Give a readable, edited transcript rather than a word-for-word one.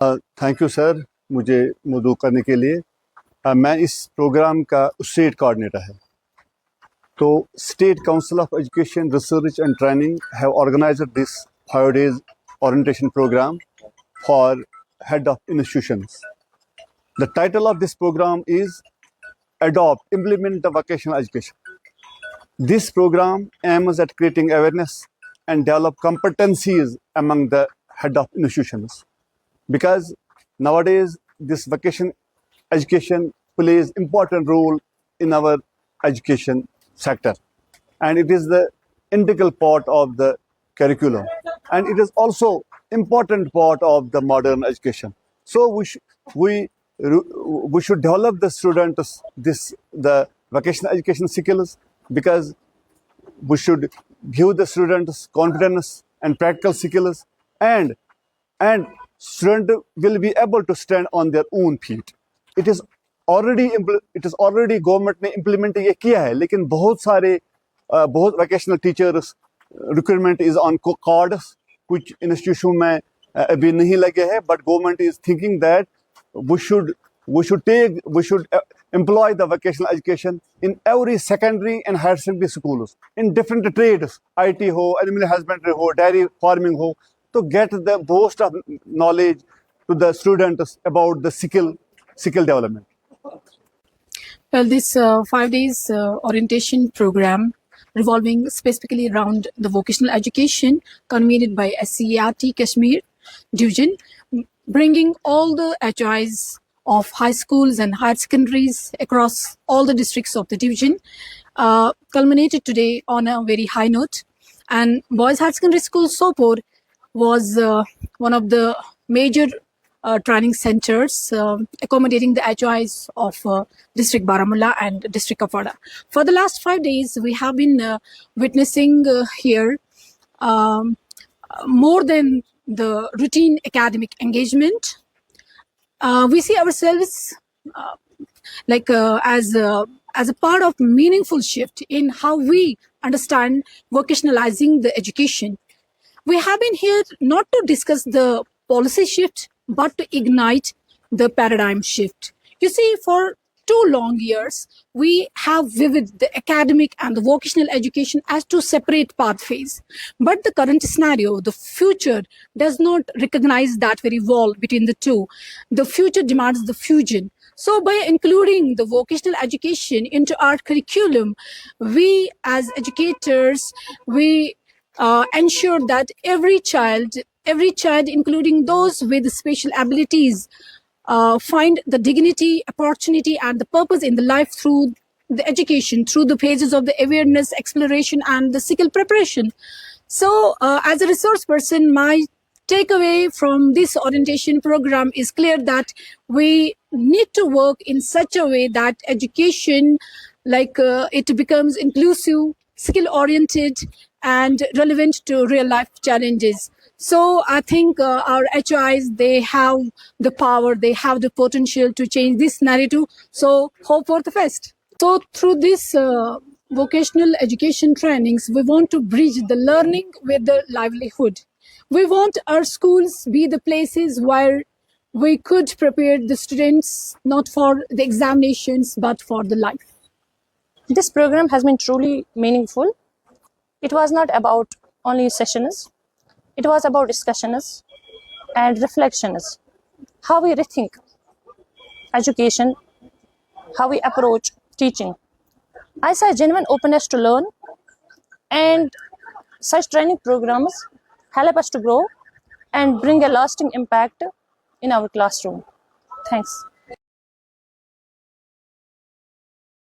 Thank you sir, मुझे मौजू करने के लिए। मैं इस प्रोग्राम का स्टेट कोऑर्डिनेटर है। तो state council of education research and training have organized this 5 days orientation program for head of institutions. The title of this program is Adopt, Implement the Vocational Education. This program aims at creating awareness and develop competencies among the head of institutions, because nowadays this vocational education plays important role in our education sector, and it is the integral part of the curriculum, and it is also important part of the modern education. So we should develop the students the vocational education skills, because we should give the students confidence and practical skills, and student will be able to stand on their own feet. It is already government ने implement ये किया है, लेकिन बहुत vocational teachers recruitment is on cards. कुछ institution में अभी नहीं लगे हैं, but government is thinking that we should employ the vocational education in every secondary and higher secondary schools in different trades, IT ho, animal husbandry ho, dairy farming ho, to get the most of knowledge to the students about the skill development. Well, this 5 days orientation program revolving specifically around the vocational education convened by SCERT Kashmir Division, bringing all the HIs of high schools and higher secondaries across all the districts of the division, culminated today on a very high note. And Boys Higher Secondary School Sopor was one of the major training centers accommodating the HIs of District Baramulla and District Kapwara. For the last 5 days, we have been witnessing here more than the routine academic engagement. We see ourselves as a part of meaningful shift in how we understand vocationalizing the education. We have been here not to discuss the policy shift, but to ignite the paradigm shift. You see, for 2 long years, we have viewed the academic and the vocational education as 2 separate pathways. But the current scenario, the future, does not recognize that very wall between the two. The future demands the fusion. So by including the vocational education into our curriculum, we as educators, we ensure that every child, including those with special abilities, find the dignity, opportunity, and the purpose in the life through the education, through the phases of the awareness, exploration, and the skill preparation. So, as a resource person, my takeaway from this orientation program is clear that we need to work in such a way that education, it becomes inclusive, skill-oriented, and relevant to real-life challenges. So I think our HIs, they have the power, they have the potential to change this narrative. So hope for the best. So through this vocational education trainings, we want to bridge the learning with the livelihood. We want our schools be the places where we could prepare the students not for the examinations, but for the life. This program has been truly meaningful. It was not about only sessions. It was about discussions and reflections, how we rethink education, how we approach teaching. I saw a genuine openness to learn, and such training programs help us to grow and bring a lasting impact in our classroom. Thanks.